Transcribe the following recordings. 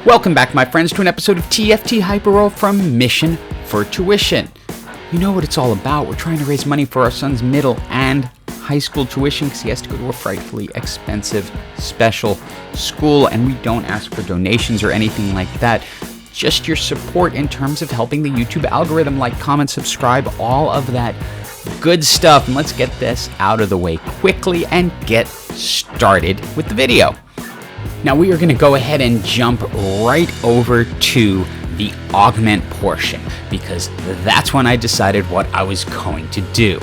Welcome back, my friends, to an episode of TFT Hyperroll from Mission for Tuition. You know what it's all about. We're trying to raise money for our son's middle and high school tuition because he has to go to a frightfully expensive special school, and we don't ask for donations or anything like that. Just your support in terms of helping the YouTube algorithm, like, comment, subscribe, all of that good stuff. And let's get this out of the way quickly and get started with the video. Now we are going to go ahead and jump right over to the augment portion because that's when I decided what I was going to do.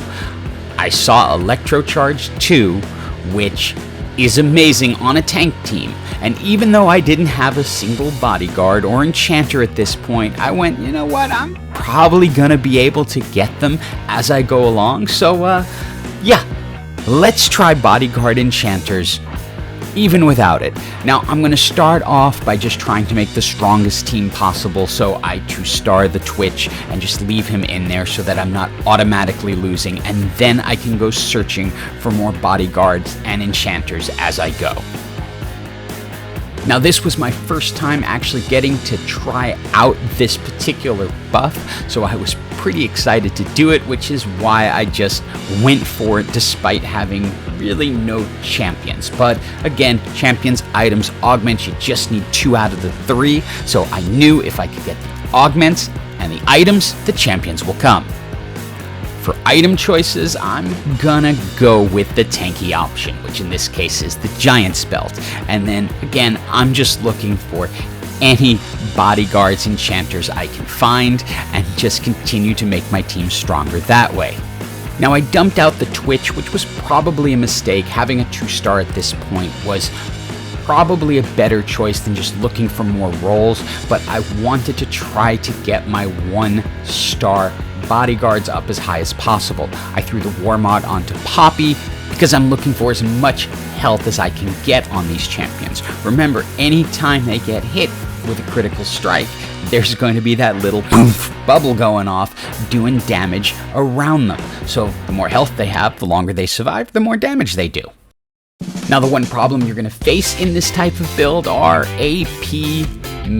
I saw Electrocharge 2, which is amazing on a tank team, and even though I didn't have a single Bodyguard or Enchanter at this point, I went, you know what, I'm probably gonna be able to get them as I go along, so yeah, let's try Bodyguard Enchanters even without it. Now I'm going to start off by just trying to make the strongest team possible, so I 2-star the Twitch and just leave him in there so that I'm not automatically losing, and then I can go searching for more Bodyguards and Enchanters as I go. Now this was my first time actually getting to try out this particular buff, so I was pretty excited to do it, which is why I just went for it despite having really no champions. But again, champions, items, augments, you just need 2 out of the 3, so I knew if I could get the augments and the items, the champions will come. For item choices, I'm gonna go with the tanky option, which in this case is the Giant's Belt. And then again, I'm just looking for any Bodyguards, Enchanters I can find and just continue to make my team stronger that way. Now I dumped out the Twitch, which was probably a mistake. Having a 2-star at this point was probably a better choice than just looking for more rolls, but I wanted to try to get my 1-star Bodyguards up as high as possible. I threw the War Mod onto Poppy because I'm looking for as much health as I can get on these champions. Remember, anytime they get hit with a critical strike, there's going to be that little poof bubble going off doing damage around them. So the more health they have, the longer they survive, the more damage they do. Now the one problem you're going to face in this type of build are AP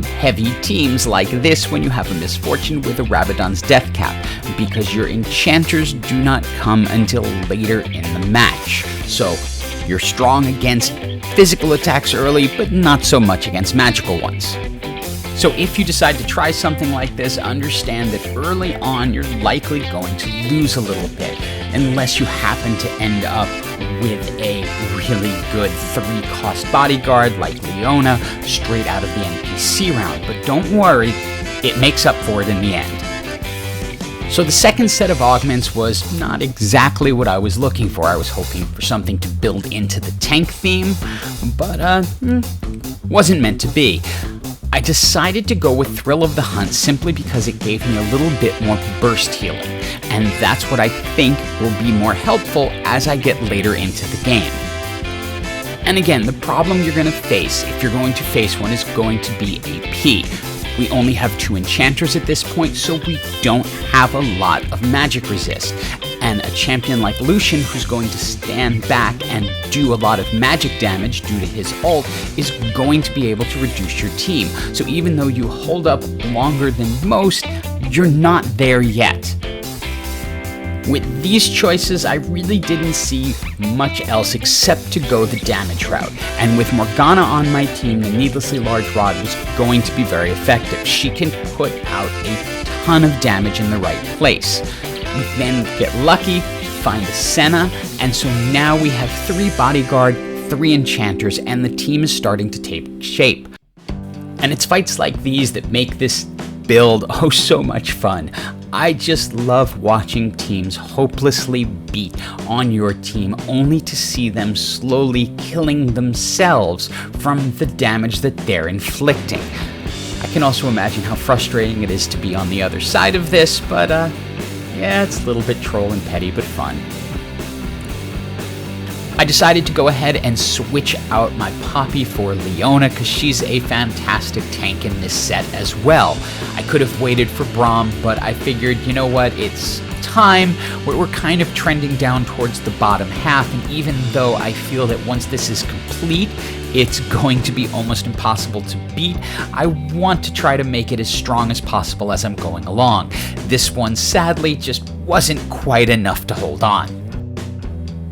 heavy teams like this when you have a misfortune with a Rabadon's Death Cap, because your Enchanters do not come until later in the match. So you're strong against physical attacks early, but not so much against magical ones. So if you decide to try something like this, understand that early on you're likely going to lose a little bit, unless you happen to end up with a really good 3-cost Bodyguard like Leona straight out of the NPC round. But don't worry, it makes up for it in the end. So the second set of augments was not exactly what I was looking for. I was hoping for something to build into the tank theme, but wasn't meant to be. I decided to go with Thrill of the Hunt simply because it gave me a little bit more burst healing, and that's what I think will be more helpful as I get later into the game. And again, the problem you're going to face, if you're going to face one, is going to be AP. We only have 2 Enchanters at this point, so we don't have a lot of magic resist. And a champion like Lucian, who's going to stand back and do a lot of magic damage due to his ult, is going to be able to reduce your team. So even though you hold up longer than most, you're not there yet. With these choices, I really didn't see much else except to go the damage route. And with Morgana on my team, the Needlessly Large Rod was going to be very effective. She can put out a ton of damage in the right place. We then get lucky, find a Senna, and so now we have 3 Bodyguard, 3 Enchanters, and the team is starting to take shape. And it's fights like these that make this build oh so much fun. I just love watching teams hopelessly beat on your team only to see them slowly killing themselves from the damage that they're inflicting. I can also imagine how frustrating it is to be on the other side of this, but yeah, it's a little bit troll and petty, but fun. I decided to go ahead and switch out my Poppy for Leona because she's a fantastic tank in this set as well. I could have waited for Braum, but I figured, you know what, it's time. We're kind of trending down towards the bottom half, and even though I feel that once this is complete, it's going to be almost impossible to beat, I want to try to make it as strong as possible as I'm going along. This one, sadly, just wasn't quite enough to hold on.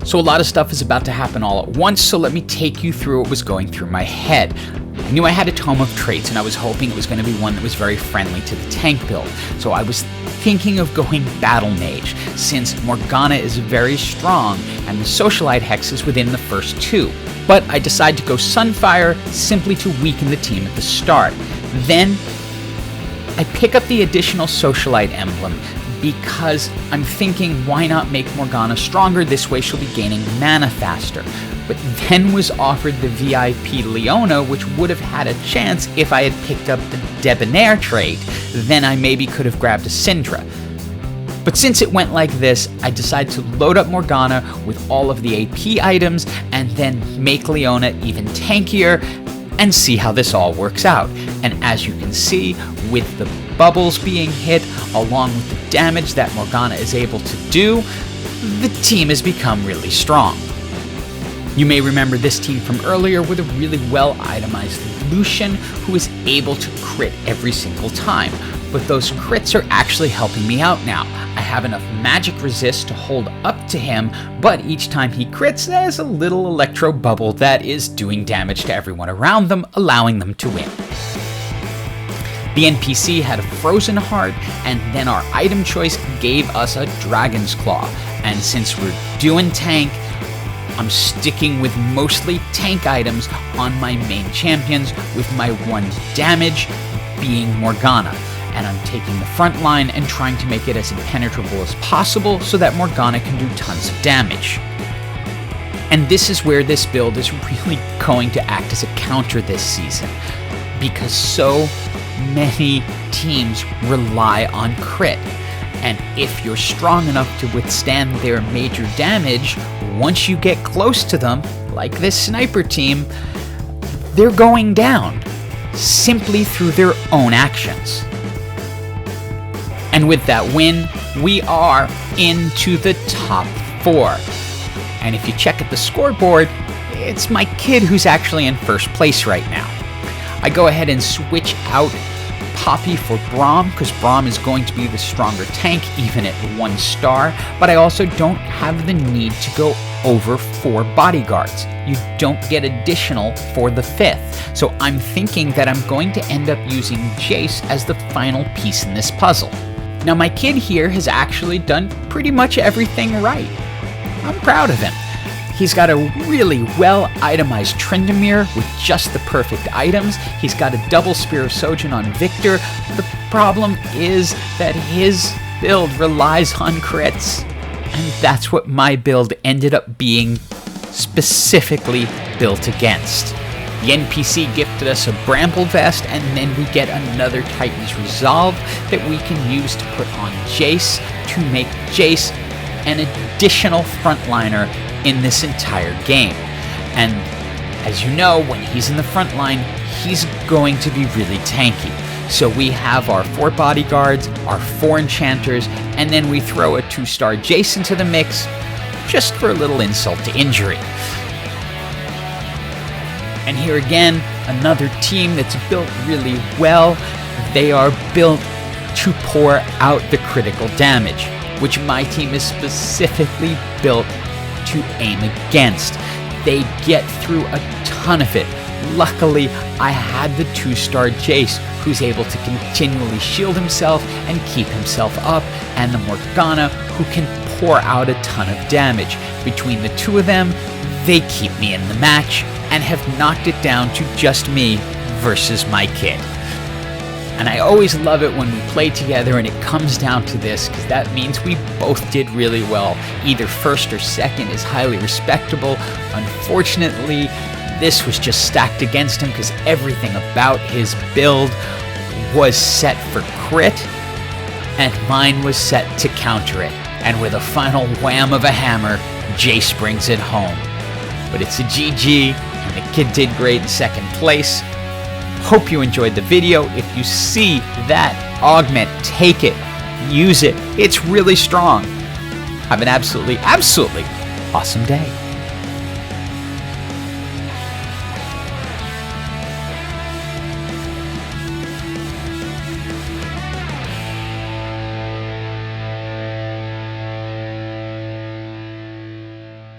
So a lot of stuff is about to happen all at once, so let me take you through what was going through my head. I knew I had a Tome of Traits, and I was hoping it was going to be one that was very friendly to the tank build. So I was thinking of going Battle Mage, since Morgana is very strong, and the Socialite Hex is within the first two. But I decided to go Sunfire, simply to weaken the team at the start. Then, I pick up the additional Socialite emblem, because I'm thinking, why not make Morgana stronger? This way she'll be gaining mana faster. But then was offered the VIP Leona, which would have had a chance if I had picked up the Debonair trait. Then I maybe could have grabbed a Syndra. But since it went like this, I decided to load up Morgana with all of the AP items and then make Leona even tankier and see how this all works out. And as you can see, with the bubbles being hit, along with the damage that Morgana is able to do, the team has become really strong. You may remember this team from earlier with a really well itemized Lucian who is able to crit every single time. But those crits are actually helping me out now. I have enough magic resist to hold up to him, but each time he crits, there's a little electro bubble that is doing damage to everyone around them, allowing them to win. The NPC had a Frozen Heart, and then our item choice gave us a Dragon's Claw. And since we're doing tank, I'm sticking with mostly tank items on my main champions, with my one damage being Morgana. And I'm taking the front line and trying to make it as impenetrable as possible so that Morgana can do tons of damage. And this is where this build is really going to act as a counter this season, because so many teams rely on crit. And if you're strong enough to withstand their major damage, once you get close to them, like this sniper team, they're going down simply through their own actions. And with that win, we are into the top 4. And if you check at the scoreboard, it's my kid who's actually in first place right now. I go ahead and switch out Poppy for Braum, because Braum is going to be the stronger tank even at 1 star, but I also don't have the need to go over 4 bodyguards. You don't get additional for the 5th, so I'm thinking that I'm going to end up using Jace as the final piece in this puzzle. Now my kid here has actually done pretty much everything right. I'm proud of him. He's got a really well-itemized Tryndamere with just the perfect items. He's got a double Spear of Sojin on Victor. The problem is that his build relies on crits, and that's what my build ended up being specifically built against. The NPC gifted us a Bramble Vest, and then we get another Titan's Resolve that we can use to put on Jace to make Jace an additional frontliner in this entire game. And as you know, when he's in the front line, he's going to be really tanky. So we have our 4 bodyguards, our 4 enchanters, and then we throw a 2-star Jace into the mix just for a little insult to injury. And here again, another team that's built really well. They are built to pour out the critical damage, which my team is specifically built to aim against. They get through a ton of it. Luckily, I had the 2-star Jace, who's able to continually shield himself and keep himself up, and the Morgana, who can pour out a ton of damage. Between the two of them, they keep me in the match and have knocked it down to just me versus my kid. And I always love it when we play together and it comes down to this, because that means we both did really well. Either first or second is highly respectable. Unfortunately, this was just stacked against him because everything about his build was set for crit, and mine was set to counter it. And with a final wham of a hammer, Jace brings it home. But it's a GG, and the kid did great in second place. Hope you enjoyed the video. If you see that augment, take it. Use it. It's really strong. Have an absolutely awesome day.